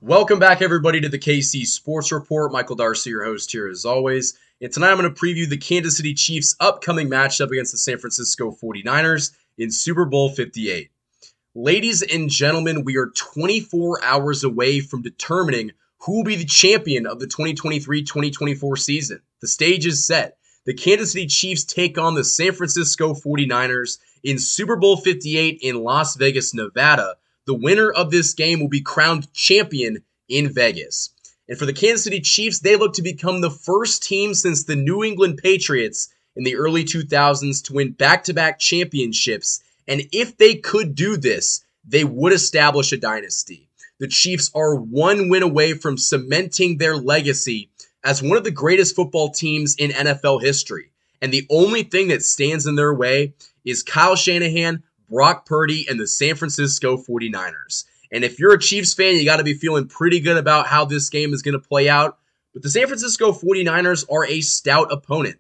Welcome back, everybody, to the KC Sports Report. Michael Darcy, your host here as always. And tonight I'm going to preview the Kansas City Chiefs' upcoming matchup against the San Francisco 49ers in Super Bowl 58. Ladies and gentlemen, we are 24 hours away from determining who will be the champion of the 2023-2024 season. The stage is set. The Kansas City Chiefs take on the San Francisco 49ers in Super Bowl 58 in Las Vegas, Nevada. The winner of this game will be crowned champion in Vegas. And for the Kansas City Chiefs, they look to become the first team since the New England Patriots in the early 2000s to win back-to-back championships. And if they could do this, they would establish a dynasty. The Chiefs are one win away from cementing their legacy as one of the greatest football teams in NFL history. And the only thing that stands in their way is Kyle Shanahan, Brock Purdy, and the San Francisco 49ers. And if you're a Chiefs fan, you got to be feeling pretty good about how this game is going to play out. But the San Francisco 49ers are a stout opponent.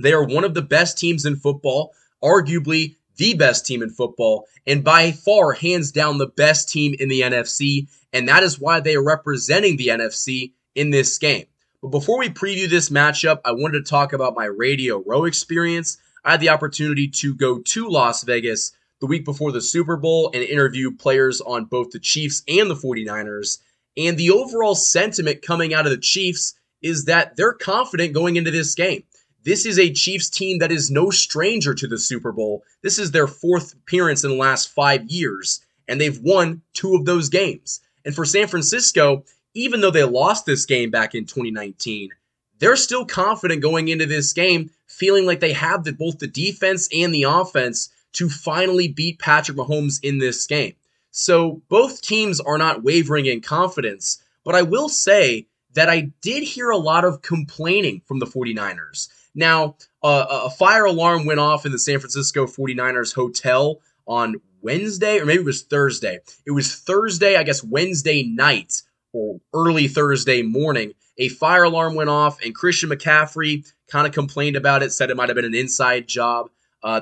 They are one of the best teams in football, arguably the best team in football, and by far, hands down, the best team in the NFC. And that is why they are representing the NFC in this game. But before we preview this matchup, I wanted to talk about my Radio Row experience. I had the opportunity to go to Las Vegas the week before the Super Bowl and interview players on both the Chiefs and the 49ers. And the overall sentiment coming out of the Chiefs is that they're confident going into this game. This is a Chiefs team that is no stranger to the Super Bowl. This is their fourth appearance in the last 5 years, and they've won 2 of those games. And for San Francisco, even though they lost this game back in 2019, they're still confident going into this game, feeling like they have both the defense and the offense to finally beat Patrick Mahomes in this game. So both teams are not wavering in confidence, but I will say that I did hear a lot of complaining from the 49ers. Now, a fire alarm went off in the San Francisco 49ers hotel on Wednesday, or maybe it was Thursday. It was Thursday, I guess Wednesday night or early Thursday morning. A fire alarm went off, and Christian McCaffrey kind of complained about it, said it might have been an inside job.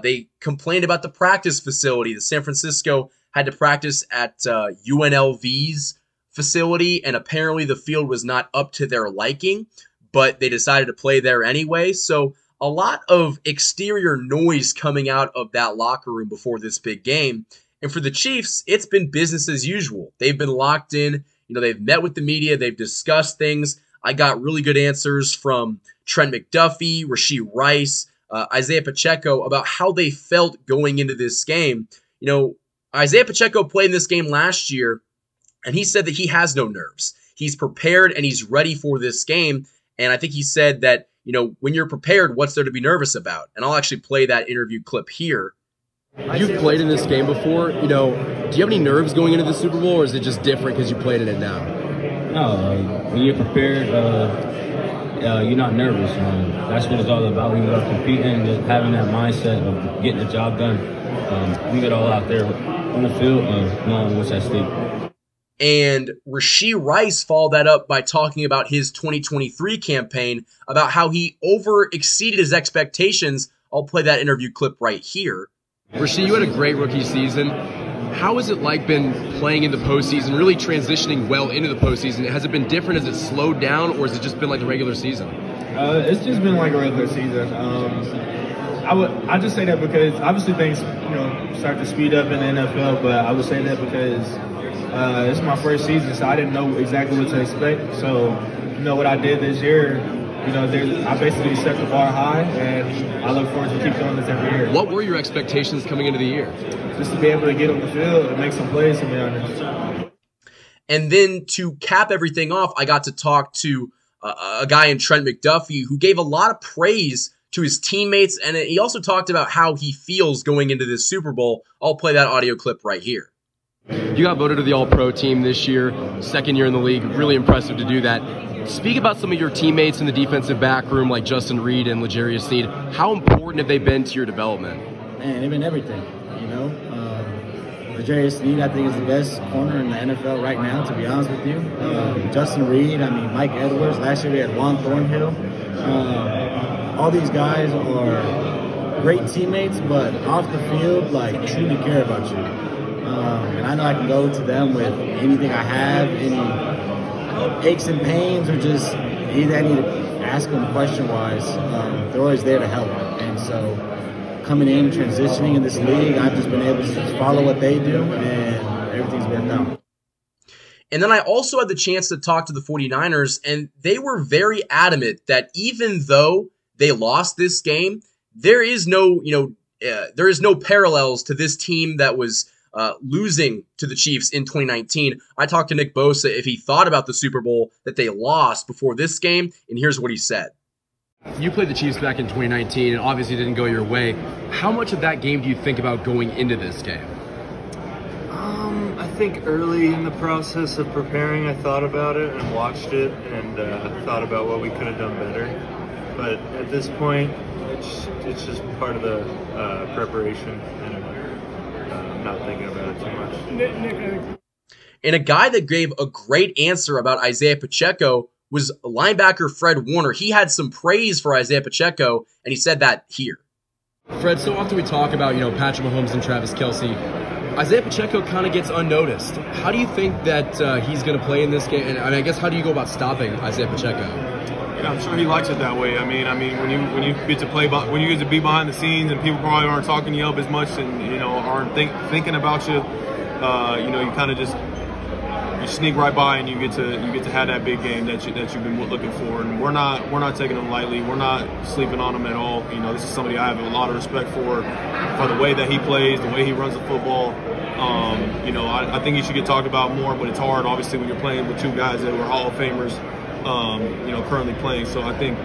They complained about the practice facility. The San Francisco had to practice at UNLV's facility, and apparently the field was not up to their liking, but they decided to play there anyway. So a lot of exterior noise coming out of that locker room before this big game. And for the Chiefs, it's been business as usual. They've been locked in. They've met with the media. They've discussed things. I got really good answers from Trent McDuffie, Rashee Rice, Isaiah Pacheco about how they felt going into this game. Isaiah Pacheco played in this game last year, and he said that he has no nerves. He's prepared and he's ready for this game. And I think he said that, when you're prepared, what's there to be nervous about? And I'll actually play that interview clip here. You've played in this game before. Do you have any nerves going into the Super Bowl, or is it just different because you played in it now? No, when you're prepared, you're not nervous. That's what it's all about. We love competing, just having that mindset of getting the job done. We get all out there on the field, knowing what's at stake. And Rashee Rice followed that up by talking about his 2023 campaign, about how he exceeded his expectations. I'll play that interview clip right here. Rashee, you had a great rookie season. How has it been playing in the postseason, really transitioning well into the postseason? Has it been different? Has it slowed down, or has it just been like the regular season? It's just been like a regular season. I just say that because obviously things start to speed up in the NFL, but I would say that because it's my first season, so I didn't know exactly what to expect. So what I did this year, I basically set the bar high, and I look forward to keep doing this every year. What were your expectations coming into the year? Just to be able to get on the field and make some plays, to be honest. And then to cap everything off, I got to talk to a guy in Trent McDuffie who gave a lot of praise to his teammates, and he also talked about how he feels going into this Super Bowl. I'll play that audio clip right here. You got voted to the All-Pro team this year, second year in the league. Really impressive to do that. Speak about some of your teammates in the defensive back room, like Justin Reed and L'Jarius Sneed. How important have they been to your development? Man, they've been everything, L'Jarius Sneed, I think, is the best corner in the NFL right now, to be honest with you. Justin Reed, Mike Edwards. Last year we had Juan Thornhill. All these guys are great teammates, but off the field, truly care about you. And I know I can go to them with anything I have, any aches and pains, or just anything I need to ask them question-wise. They're always there to help. And so coming in and transitioning in this league, I've just been able to just follow what they do, and everything's worked out. And then I also had the chance to talk to the 49ers, and they were very adamant that even though they lost this game, there is no, there is no parallels to this team that was losing to the Chiefs in 2019. I talked to Nick Bosa if he thought about the Super Bowl that they lost before this game, and here's what he said. You played the Chiefs back in 2019, and obviously didn't go your way. How much of that game do you think about going into this game? I think early in the process of preparing, I thought about it and watched it and thought about what we could have done better. But at this point, it's just part of the preparation, and I'm not thinking about it too much. And a guy that gave a great answer about Isaiah Pacheco was linebacker Fred Warner. He had some praise for Isaiah Pacheco, and he said that here. Fred, so often we talk about, Patrick Mahomes and Travis Kelce. Isaiah Pacheco kind of gets unnoticed. How do you think that he's going to play in this game? And I guess how do you go about stopping Isaiah Pacheco? Yeah, I'm sure he likes it that way. I mean, when you get to play, when you get to be behind the scenes, and people probably aren't talking you up as much, and aren't thinking about you, you kind of just sneak right by, and you get to have that big game that you've been looking for. And we're not taking him lightly. We're not sleeping on him at all. This is somebody I have a lot of respect for the way that he plays, the way he runs the football. I think he should get talked about more, but it's hard, obviously, when you're playing with two guys that were Hall of Famers, currently playing. So I think,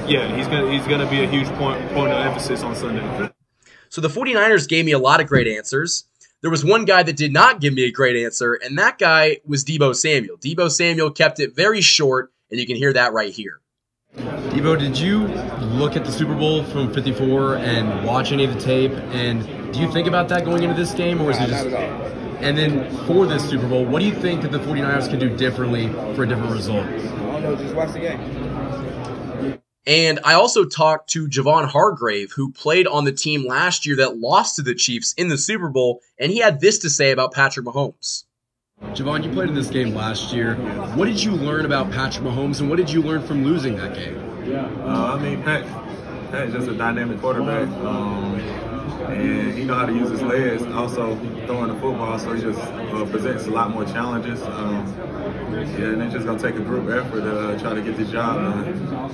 yeah, he's gonna be a huge point of emphasis on Sunday. So the 49ers gave me a lot of great answers. There was one guy that did not give me a great answer, and that guy was Deebo Samuel. Deebo Samuel kept it very short, and you can hear that right here. Deebo, did you look at the Super Bowl from 54 and watch any of the tape? And do you think about that going into this game, or is it just... And then for this Super Bowl, what do you think that the 49ers can do differently for a different result? I don't know, just watch the game. And I also talked to Javon Hargrave, who played on the team last year that lost to the Chiefs in the Super Bowl, and he had this to say about Patrick Mahomes. Javon, you played in this game last year. What did you learn about Patrick Mahomes, and what did you learn from losing that game? Pat's just a dynamic quarterback, and he knows how to use his legs, also throwing the football, so he just presents a lot more challenges. And it's just going to take a group effort to try to get the job done.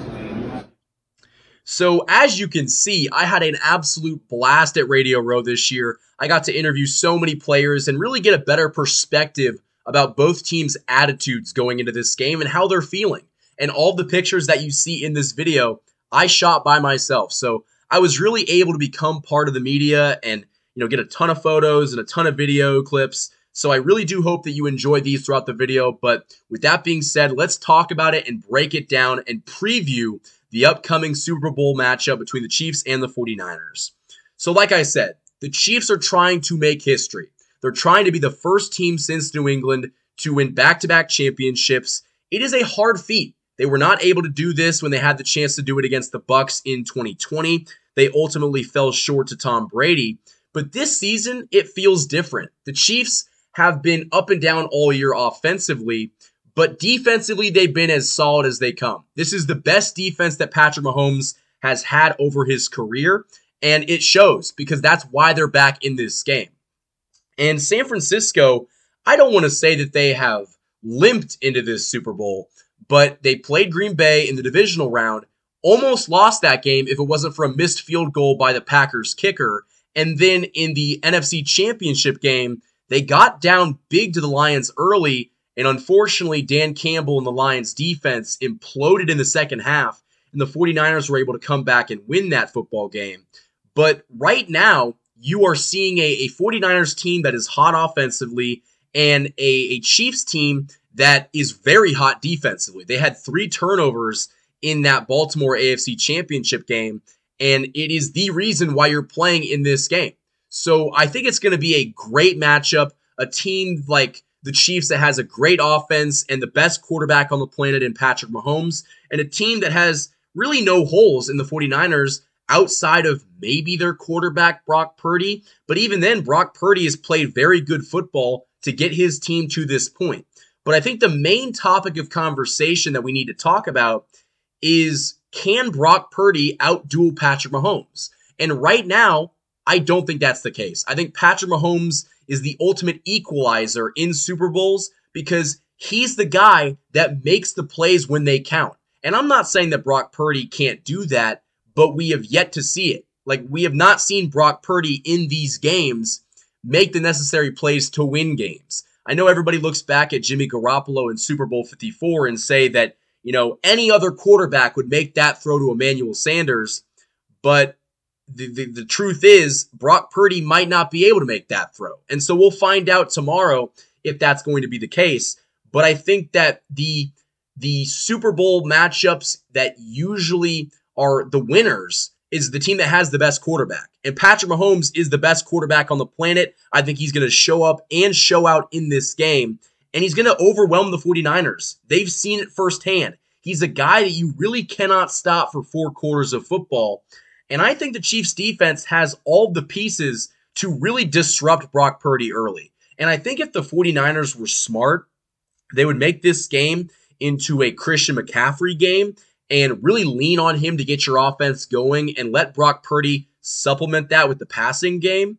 So as you can see, I had an absolute blast at Radio Row this year. I got to interview so many players and really get a better perspective about both teams' attitudes going into this game and how they're feeling. And all the pictures that you see in this video, I shot by myself. So I was really able to become part of the media and get a ton of photos and a ton of video clips. So I really do hope that you enjoy these throughout the video. But with that being said, let's talk about it and break it down and preview the upcoming Super Bowl matchup between the Chiefs and the 49ers. So like I said, the Chiefs are trying to make history. They're trying to be the first team since New England to win back-to-back championships. It is a hard feat. They were not able to do this when they had the chance to do it against the Bucs in 2020. They ultimately fell short to Tom Brady. But this season, it feels different. The Chiefs have been up and down all year offensively, but defensively, they've been as solid as they come. This is the best defense that Patrick Mahomes has had over his career, and it shows because that's why they're back in this game. And San Francisco, I don't want to say that they have limped into this Super Bowl, but they played Green Bay in the divisional round, almost lost that game if it wasn't for a missed field goal by the Packers kicker, and then in the NFC Championship game, they got down big to the Lions early, and unfortunately, Dan Campbell and the Lions defense imploded in the second half, and the 49ers were able to come back and win that football game. But right now, you are seeing a 49ers team that is hot offensively and a Chiefs team that is very hot defensively. They had 3 turnovers in that Baltimore AFC Championship game, and it is the reason why you're playing in this game. So I think it's going to be a great matchup, a team like the Chiefs that has a great offense and the best quarterback on the planet in Patrick Mahomes, and a team that has really no holes in the 49ers outside of maybe their quarterback, Brock Purdy. But even then, Brock Purdy has played very good football to get his team to this point. But I think the main topic of conversation that we need to talk about is, can Brock Purdy outduel Patrick Mahomes? And right now, I don't think that's the case. I think Patrick Mahomes is the ultimate equalizer in Super Bowls because he's the guy that makes the plays when they count. And I'm not saying that Brock Purdy can't do that, but we have yet to see it. Like, we have not seen Brock Purdy in these games make the necessary plays to win games. I know everybody looks back at Jimmy Garoppolo in Super Bowl 54 and say that, any other quarterback would make that throw to Emmanuel Sanders, but the truth is Brock Purdy might not be able to make that throw. And so we'll find out tomorrow if that's going to be the case. But I think that the Super Bowl matchups that usually are the winners is the team that has the best quarterback. And Patrick Mahomes is the best quarterback on the planet. I think he's going to show up and show out in this game. And he's going to overwhelm the 49ers. They've seen it firsthand. He's a guy that you really cannot stop for 4 quarters of football. And I think the Chiefs defense has all the pieces to really disrupt Brock Purdy early. And I think if the 49ers were smart, they would make this game into a Christian McCaffrey game and really lean on him to get your offense going and let Brock Purdy supplement that with the passing game.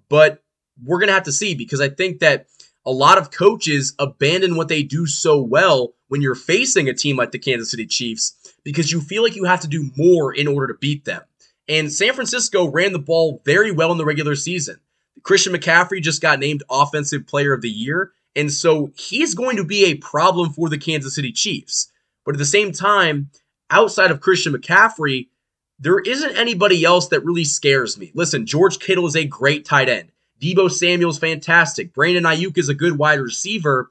But we're going to have to see, because I think that a lot of coaches abandon what they do so well when you're facing a team like the Kansas City Chiefs because you feel like you have to do more in order to beat them. And San Francisco ran the ball very well in the regular season. Christian McCaffrey just got named Offensive Player of the Year, and so he's going to be a problem for the Kansas City Chiefs. But at the same time, outside of Christian McCaffrey, there isn't anybody else that really scares me. Listen, George Kittle is a great tight end. Deebo Samuel's fantastic. Brandon Ayuk is a good wide receiver,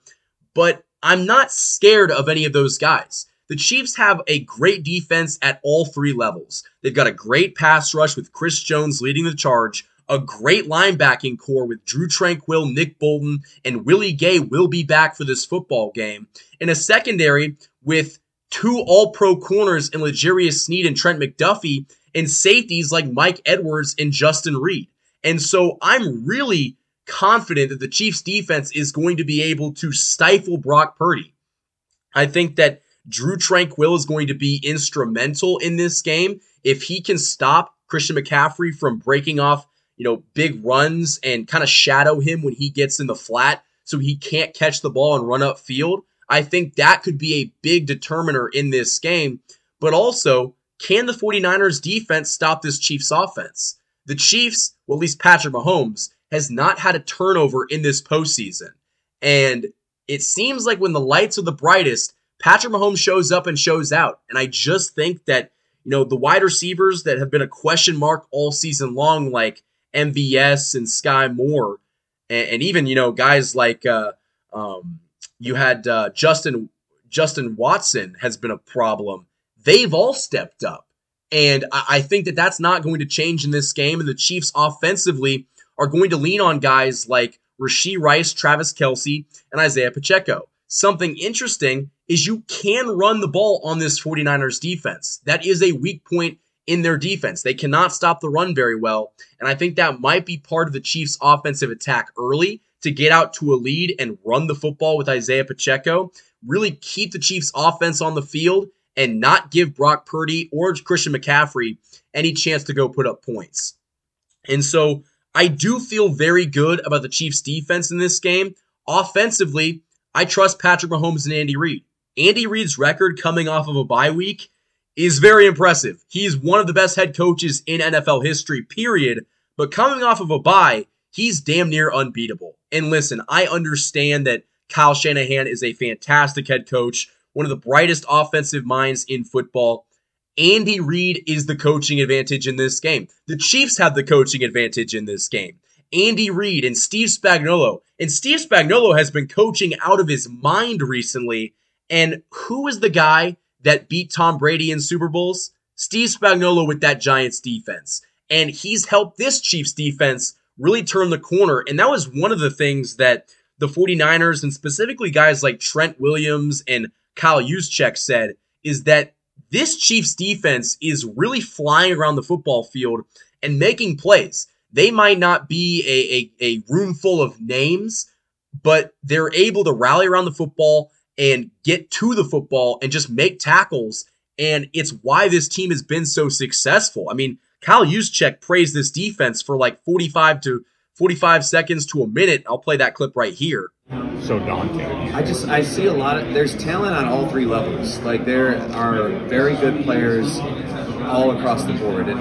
but I'm not scared of any of those guys. The Chiefs have a great defense at all 3 levels. They've got a great pass rush with Chris Jones leading the charge, a great linebacking core with Drew Tranquill, Nick Bolton, and Willie Gay will be back for this football game, and a secondary with 2 all-pro corners in L'Jarius Sneed and Trent McDuffie, and safeties like Mike Edwards and Justin Reed. And so I'm really confident that the Chiefs defense is going to be able to stifle Brock Purdy. I think that Drew Tranquill is going to be instrumental in this game. If he can stop Christian McCaffrey from breaking off, big runs and kind of shadow him when he gets in the flat so he can't catch the ball and run upfield, I think that could be a big determiner in this game. But also, can the 49ers defense stop this Chiefs offense? The Chiefs, well, at least Patrick Mahomes, has not had a turnover in this postseason. And it seems like when the lights are the brightest, Patrick Mahomes shows up and shows out. And I just think that, the wide receivers that have been a question mark all season long, like MVS and Sky Moore, and even, guys like you had Justin Watson has been a problem. They've all stepped up. And I think that that's not going to change in this game. And the Chiefs offensively are going to lean on guys like Rashee Rice, Travis Kelce, and Isaiah Pacheco. Something interesting is you can run the ball on this 49ers defense. That is a weak point in their defense. They cannot stop the run very well. And I think that might be part of the Chiefs' offensive attack early to get out to a lead and run the football with Isaiah Pacheco, really keep the Chiefs' offense on the field, and not give Brock Purdy or Christian McCaffrey any chance to go put up points. And so I do feel very good about the Chiefs' defense in this game. Offensively, I trust Patrick Mahomes and Andy Reid. Andy Reid's record coming off of a bye week is very impressive. He's one of the best head coaches in NFL history, period. But coming off of a bye, he's damn near unbeatable. And listen, I understand that Kyle Shanahan is a fantastic head coach, one of the brightest offensive minds in football. Andy Reid is the coaching advantage in this game. The Chiefs have the coaching advantage in this game. Andy Reid and Steve Spagnuolo. And Steve Spagnuolo has been coaching out of his mind recently. And who is the guy that beat Tom Brady in Super Bowls? Steve Spagnuolo with that Giants defense. And he's helped this Chiefs defense really turn the corner. And that was one of the things that the 49ers, and specifically guys like Trent Williams and Kyle Juszczyk, said, is that this Chiefs defense is really flying around the football field and making plays. They might not be a room full of names, but they're able to rally around the football and get to the football and just make tackles. And it's why this team has been so successful. I mean, Kyle Juszczyk praised this defense for like 45 seconds to a minute. I'll play that clip right here. So daunting. I see a lot of, there's talent on all three levels. Like there are very good players all across the board. And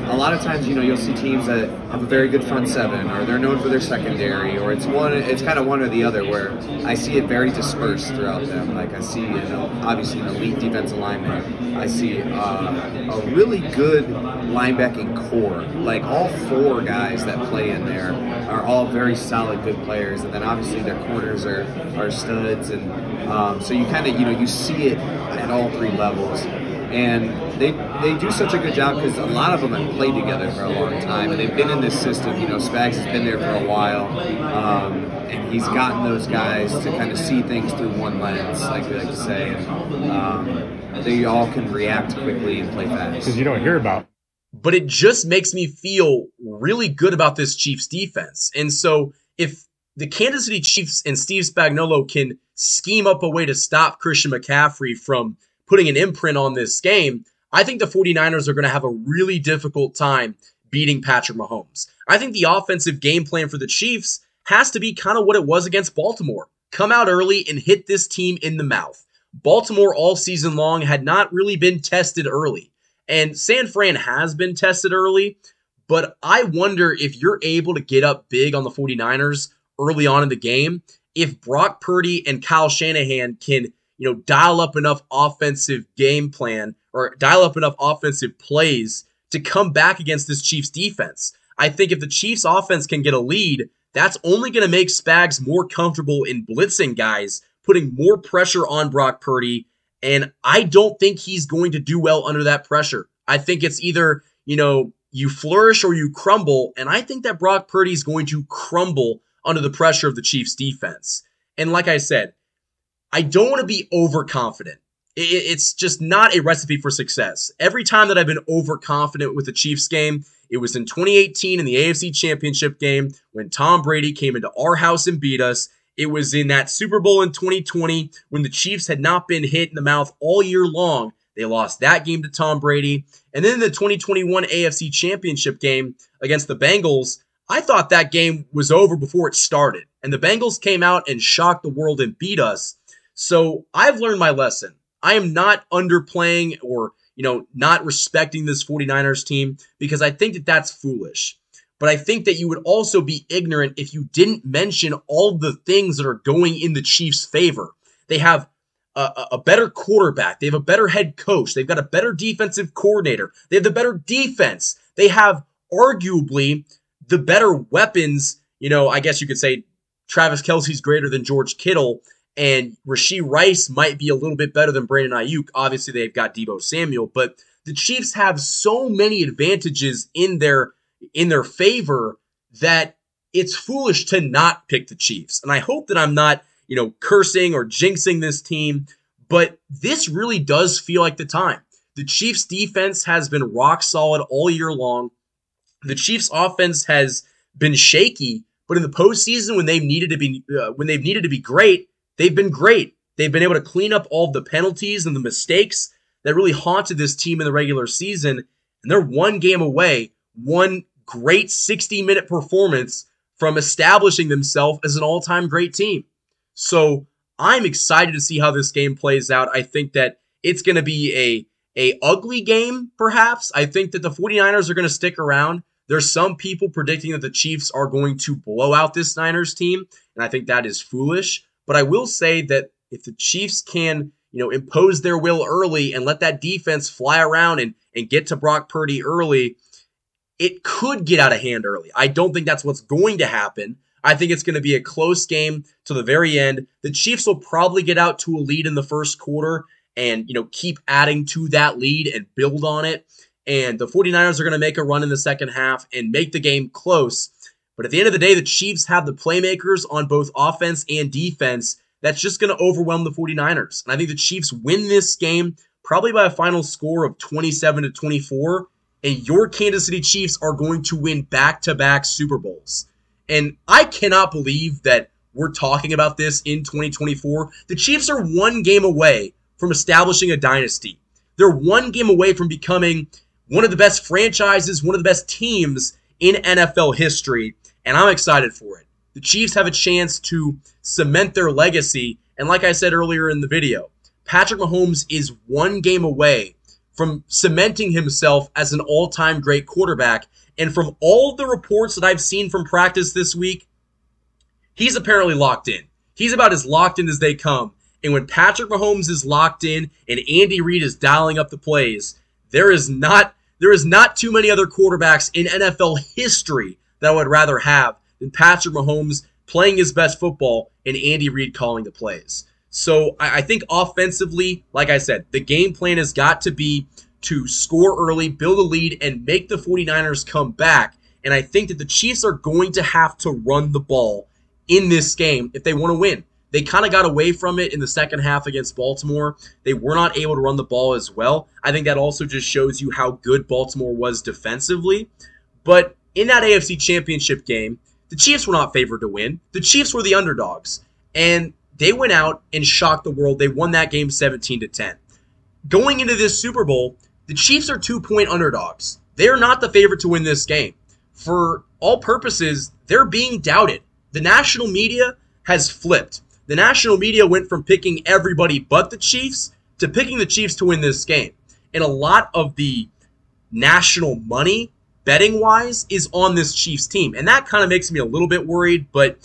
a lot of times, you'll see teams that have a very good front seven, or they're known for their secondary, or it's kind of one or the other, where I see it very dispersed throughout them. Like I see, obviously an elite defensive lineman. I see a really good linebacking core. Like all four guys that play in there are all very solid, good players. And then obviously their corners are studs. And so you kind of, you see it at all three levels. And they do such a good job because a lot of them have played together for a long time, and they've been in this system. Spags has been there for a while, and he's gotten those guys to kind of see things through one lens, like we like to say. And they all can react quickly and play fast. Because you don't hear about. But it just makes me feel really good about this Chiefs defense. And so if the Kansas City Chiefs and Steve Spagnuolo can scheme up a way to stop Christian McCaffrey from putting an imprint on this game, I think the 49ers are going to have a really difficult time beating Patrick Mahomes. I think the offensive game plan for the Chiefs has to be kind of what it was against Baltimore. Come out early and hit this team in the mouth. Baltimore all season long had not really been tested early. And San Fran has been tested early, but I wonder if you're able to get up big on the 49ers early on in the game, if Brock Purdy and Kyle Shanahan can dial up enough offensive game plan or dial up enough offensive plays to come back against this Chiefs defense. I think if the Chiefs offense can get a lead, that's only going to make Spags more comfortable in blitzing guys, putting more pressure on Brock Purdy, and I don't think he's going to do well under that pressure. I think it's either, you flourish or you crumble, and I think that Brock Purdy is going to crumble under the pressure of the Chiefs defense. And like I said, I don't want to be overconfident. It's just not a recipe for success. Every time that I've been overconfident with the Chiefs game, it was in 2018 in the AFC Championship game when Tom Brady came into our house and beat us. It was in that Super Bowl in 2020 when the Chiefs had not been hit in the mouth all year long. They lost that game to Tom Brady. And then in the 2021 AFC Championship game against the Bengals, I thought that game was over before it started. And the Bengals came out and shocked the world and beat us. So I've learned my lesson. I am not underplaying or, not respecting this 49ers team because I think that that's foolish. But I think that you would also be ignorant if you didn't mention all the things that are going in the Chiefs' favor. They have a better quarterback. They have a better head coach. They've got a better defensive coordinator. They have the better defense. They have arguably the better weapons. I guess you could say Travis Kelce's greater than George Kittle. And Rashee Rice might be a little bit better than Brandon Ayuk. Obviously, they've got Deebo Samuel, but the Chiefs have so many advantages in their favor that it's foolish to not pick the Chiefs. And I hope that I'm not, cursing or jinxing this team, but this really does feel like the time. The Chiefs defense has been rock solid all year long. The Chiefs offense has been shaky, but in the postseason when they've needed to be great, they've been great. They've been able to clean up all the penalties and the mistakes that really haunted this team in the regular season. And they're one game away, one great 60-minute performance from establishing themselves as an all-time great team. So I'm excited to see how this game plays out. I think that it's going to be a ugly game, perhaps. I think that the 49ers are going to stick around. There's some people predicting that the Chiefs are going to blow out this Niners team, and I think that is foolish. But I will say that if the Chiefs can, impose their will early and let that defense fly around and get to Brock Purdy early, it could get out of hand early. I don't think that's what's going to happen. I think it's going to be a close game to the very end. The Chiefs will probably get out to a lead in the first quarter and, keep adding to that lead and build on it. And the 49ers are going to make a run in the second half and make the game close. But at the end of the day, the Chiefs have the playmakers on both offense and defense that's just going to overwhelm the 49ers. And I think the Chiefs win this game probably by a final score of 27-24, and your Kansas City Chiefs are going to win back-to-back Super Bowls. And I cannot believe that we're talking about this in 2024. The Chiefs are one game away from establishing a dynasty. They're one game away from becoming one of the best franchises, one of the best teams in NFL history, and I'm excited for it. The Chiefs have a chance to cement their legacy, and like I said earlier in the video, Patrick Mahomes is one game away from cementing himself as an all-time great quarterback, and from all the reports that I've seen from practice this week, he's apparently locked in. He's about as locked in as they come, and when Patrick Mahomes is locked in and Andy Reid is dialing up the plays, there is not too many other quarterbacks in NFL history that I would rather have than Patrick Mahomes playing his best football and Andy Reid calling the plays. So I think offensively, like I said, the game plan has got to be to score early, build a lead, and make the 49ers come back. And I think that the Chiefs are going to have to run the ball in this game if they want to win. They kind of got away from it in the second half against Baltimore. They were not able to run the ball as well. I think that also just shows you how good Baltimore was defensively. But in that AFC Championship game, the Chiefs were not favored to win. The Chiefs were the underdogs. And they went out and shocked the world. They won that game 17-10. Going into this Super Bowl, the Chiefs are 2-point underdogs. They are not the favorite to win this game. For all purposes, they're being doubted. The national media has flipped. The national media went from picking everybody but the Chiefs to picking the Chiefs to win this game. And a lot of the national money, betting-wise, is on this Chiefs team. And that kind of makes me a little bit worried, but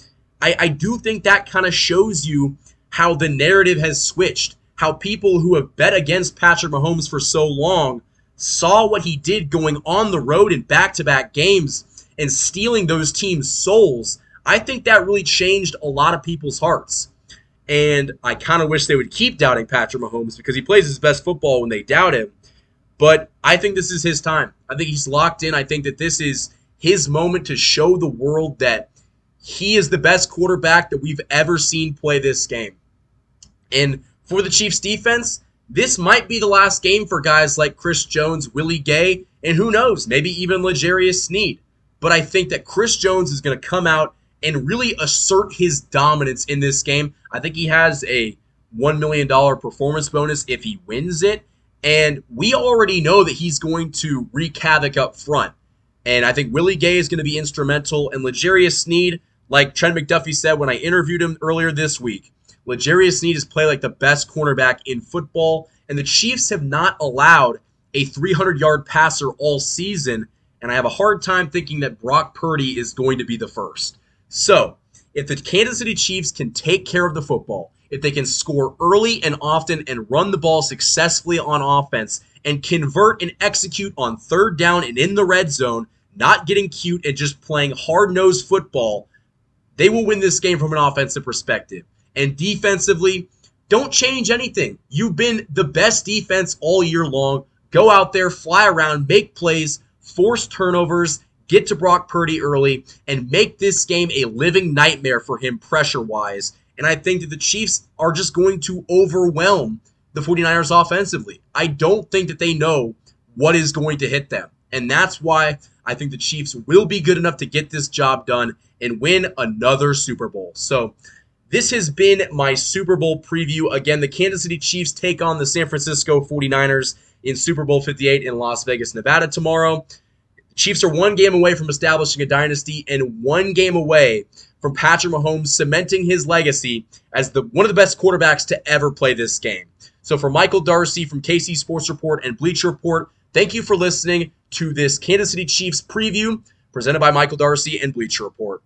I do think that kind of shows you how the narrative has switched, how people who have bet against Patrick Mahomes for so long saw what he did going on the road in back-to-back games and stealing those teams' souls. I think that really changed a lot of people's hearts. And I kind of wish they would keep doubting Patrick Mahomes because he plays his best football when they doubt him. But I think this is his time. I think he's locked in. I think that this is his moment to show the world that he is the best quarterback that we've ever seen play this game. And for the Chiefs defense, this might be the last game for guys like Chris Jones, Willie Gay, and who knows, maybe even L'Jarius Sneed. But I think that Chris Jones is going to come out and really assert his dominance in this game. I think he has a $1 million performance bonus if he wins it. And we already know that he's going to wreak havoc up front. And I think Willie Gay is going to be instrumental. And L'Jarius Sneed, like Trent McDuffie said when I interviewed him earlier this week, L'Jarius Sneed has played like the best cornerback in football. And the Chiefs have not allowed a 300-yard passer all season. And I have a hard time thinking that Brock Purdy is going to be the first. So, if the Kansas City Chiefs can take care of the football, if they can score early and often and run the ball successfully on offense and convert and execute on third down and in the red zone, not getting cute and just playing hard-nosed football, they will win this game from an offensive perspective. And defensively, don't change anything. You've been the best defense all year long. Go out there, fly around, make plays, force turnovers, get to Brock Purdy early, and make this game a living nightmare for him pressure-wise. And I think that the Chiefs are just going to overwhelm the 49ers offensively. I don't think that they know what is going to hit them. And that's why I think the Chiefs will be good enough to get this job done and win another Super Bowl. So this has been my Super Bowl preview. Again, the Kansas City Chiefs take on the San Francisco 49ers in Super Bowl 58 in Las Vegas, Nevada tomorrow. The Chiefs are one game away from establishing a dynasty and one game away from Patrick Mahomes cementing his legacy as one of the best quarterbacks to ever play this game. So for Michael Darcy from KC Sports Report and Bleacher Report, thank you for listening to this Kansas City Chiefs preview presented by Michael Darcy and Bleacher Report.